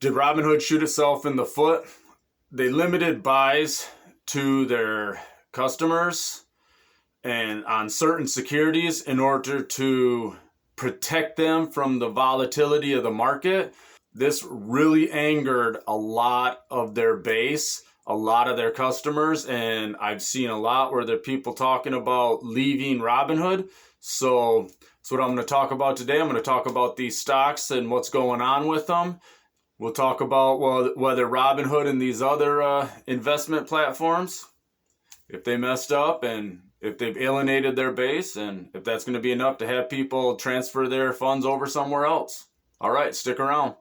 Did Robinhood shoot itself in the foot? They limited buys to their customers and on certain securities in order to protect them from the volatility of the market. This really angered a lot of their base, a lot of their customers, and I've seen a lot where there are people talking about leaving Robinhood. So that's what I'm going to talk about today. I'm going to talk about these stocks and what's going on with them. We'll talk about whether Robinhood and these other investment platforms, if they messed up and if they've alienated their base, and if that's going to be enough to have people transfer their funds over somewhere else. All right, stick around.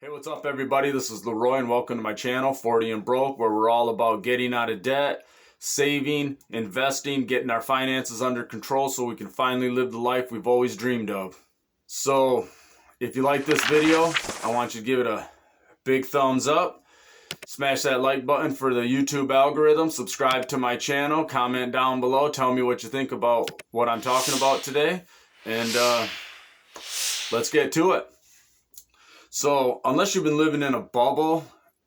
Hey, what's up everybody? This is Leroy and welcome to my channel, 40 and Broke, where we're all about getting out of debt, saving, investing, getting our finances under control so we can finally live the life we've always dreamed of. So, if you like this video, I want you to give it a big thumbs up. Smash that like button for the YouTube algorithm, subscribe to my channel, comment down below, tell me what you think about what I'm talking about today, and let's get to it. So, unless you've been living in a bubble,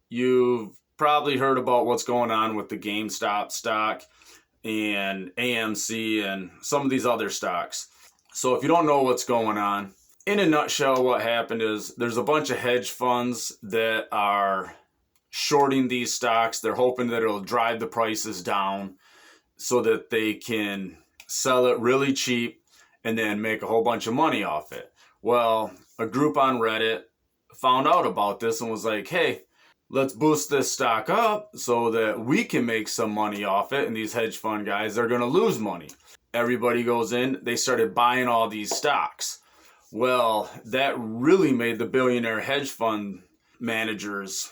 you've probably heard about what's going on with the Gamestop stock and AMC and some of these other stocks. So, if you don't know what's going on, in a nutshell, what happened is there's a bunch of hedge funds that are shorting these stocks. They're hoping that it'll drive the prices down so that they can sell it really cheap and then make a whole bunch of money off it. Well, a group on Reddit found out about this and was like, hey, let's boost this stock up so that we can make some money off it, and these hedge fund guys, they're going to lose money. Everybody goes in, they started buying all these stocks. Well, that really made the billionaire hedge fund managers,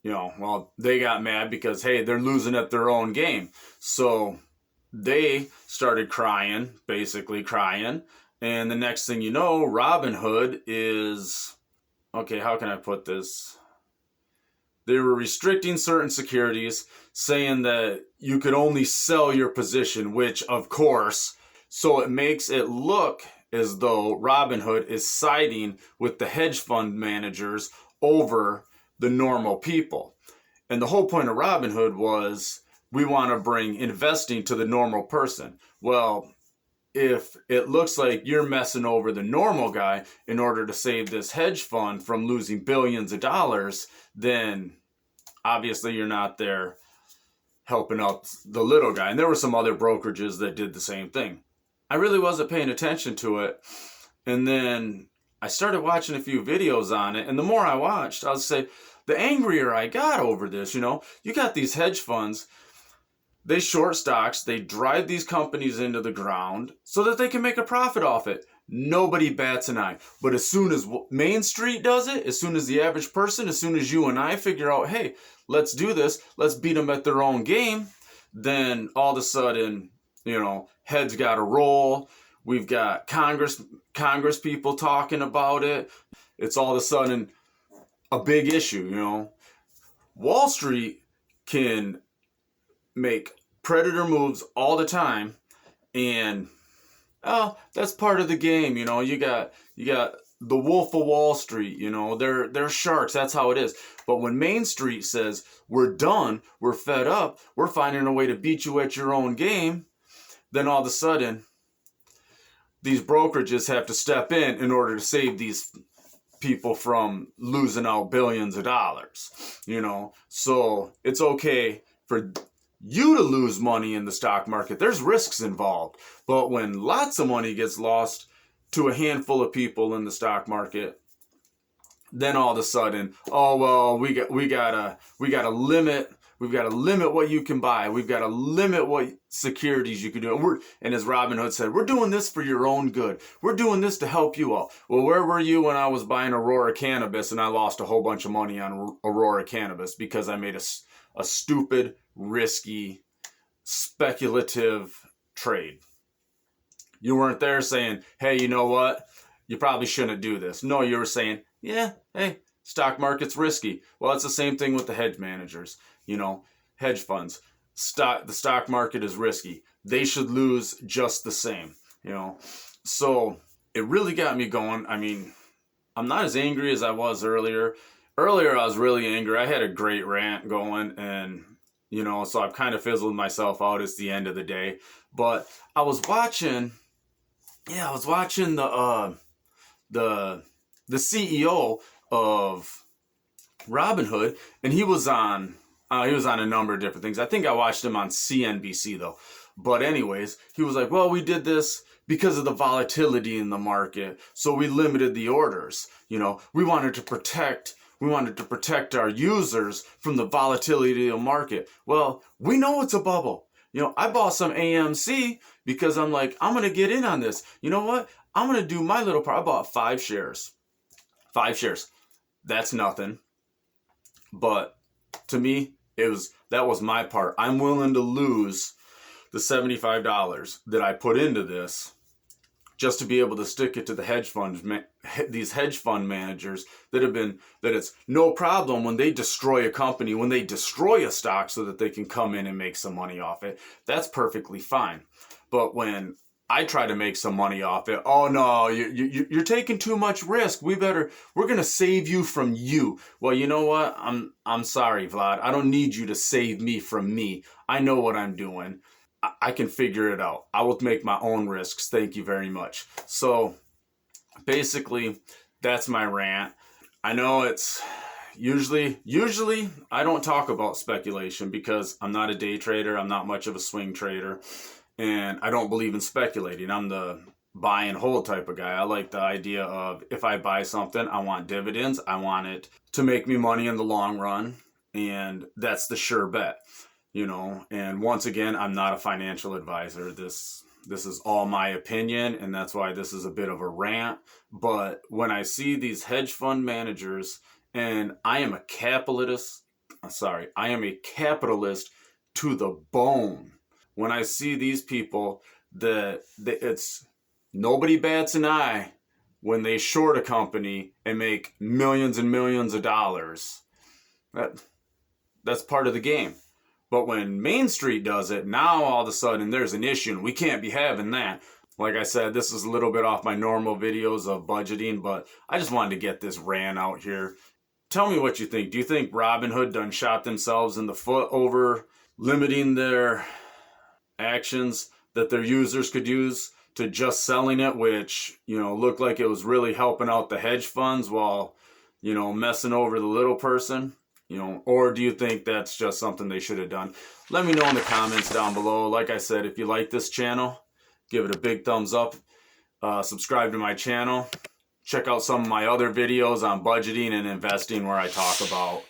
they got mad because, hey, they're losing at their own game. So they started basically crying, and the next thing you know, Robinhood is... Okay, how can I put this? They were restricting certain securities, saying that you could only sell your position, which of course, so it makes it look as though Robinhood is siding with the hedge fund managers over the normal people. And the whole point of Robinhood was, we want to bring investing to the normal person. Well, if it looks like you're messing over the normal guy in order to save this hedge fund from losing billions of dollars, then obviously you're not there helping out the little guy. And there were some other brokerages that did the same thing. I really wasn't paying attention to it. And then I started watching a few videos on it. And the more I watched, I would say, the angrier I got over this. You got these hedge funds. They short stocks, they drive these companies into the ground so that they can make a profit off it. Nobody bats an eye. But as soon as Main Street does it, as soon as the average person, as soon as you and I figure out, hey, let's do this, let's beat them at their own game, then all of a sudden, heads got to roll. We've got Congress people talking about it. It's all of a sudden a big issue, Wall Street can make predator moves all the time, and that's part of the game. You got the Wolf of Wall Street, they're sharks, that's how it is. But when Main Street says we're done, we're fed up, we're finding a way to beat you at your own game, then all of a sudden these brokerages have to step in order to save these people from losing out billions of dollars. So it's okay for you to lose money in the stock market. There's risks involved. But when lots of money gets lost to a handful of people in the stock market, then all of a sudden, we gotta limit. We've got to limit what you can buy. We've got to limit what securities you can do. And as Robinhood said, we're doing this for your own good. We're doing this to help you out. Well, where were you when I was buying Aurora Cannabis and I lost a whole bunch of money on Aurora Cannabis because I made a stupid, risky, speculative trade. You weren't there saying, hey, you know what? You probably shouldn't do this. No, you were saying, yeah, hey, stock market's risky. Well, it's the same thing with the hedge managers, hedge funds. The stock market is risky. They should lose just the same, So it really got me going. I mean, I'm not as angry as I was earlier. Earlier, I was really angry. I had a great rant going, and so I've kind of fizzled myself out as the end of the day. But I was watching the CEO of Robinhood, and he was on a number of different things. I think I watched him on CNBC though. But anyways, he was like, well, we did this because of the volatility in the market, so we limited the orders. We wanted to protect our users from the volatility of the market. Well, we know it's a bubble. I bought some AMC because I'm like, I'm going to get in on this. You know what? I'm going to do my little part. I bought 5 shares. 5 shares. That's nothing. But to me, that was my part. I'm willing to lose the $75 that I put into this just to be able to stick it to the hedge funds, these hedge fund managers that it's no problem when they destroy a company, when they destroy a stock so that they can come in and make some money off it. That's perfectly fine. But when I try to make some money off it, oh no, you're taking too much risk. We're going to save you from you. Well, you know what? I'm sorry, Vlad. I don't need you to save me from me. I know what I'm doing. I can figure it out. I will make my own risks. Thank you very much. So basically, that's my rant. I know it's usually I don't talk about speculation because I'm not a day trader. I'm not much of a swing trader, and I don't believe in speculating. I'm the buy and hold type of guy. I like the idea of if I buy something, I want dividends. I want it to make me money in the long run, and that's the sure bet. And once again, I'm not a financial advisor. This is all my opinion, and that's why this is a bit of a rant. But when I see these hedge fund managers, and I am a capitalist to the bone. When I see these people, it's nobody bats an eye when they short a company and make millions and millions of dollars. That's part of the game. But when Main Street does it, now all of a sudden there's an issue and we can't be having that. Like I said, this is a little bit off my normal videos of budgeting, but I just wanted to get this rant out here. Tell me what you think. Do you think Robinhood done shot themselves in the foot over limiting their actions that their users could use to just selling it, which, looked like it was really helping out the hedge funds while, messing over the little person? Or do you think that's just something they should have done? Let me know in the comments down below. Like I said, if you like this channel, give it a big thumbs up. Subscribe to my channel. Check out some of my other videos on budgeting and investing where I talk about,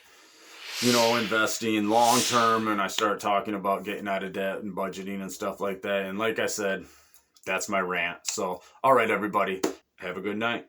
investing long term, and I start talking about getting out of debt and budgeting and stuff like that. And like I said, that's my rant. So, all right, everybody, have a good night.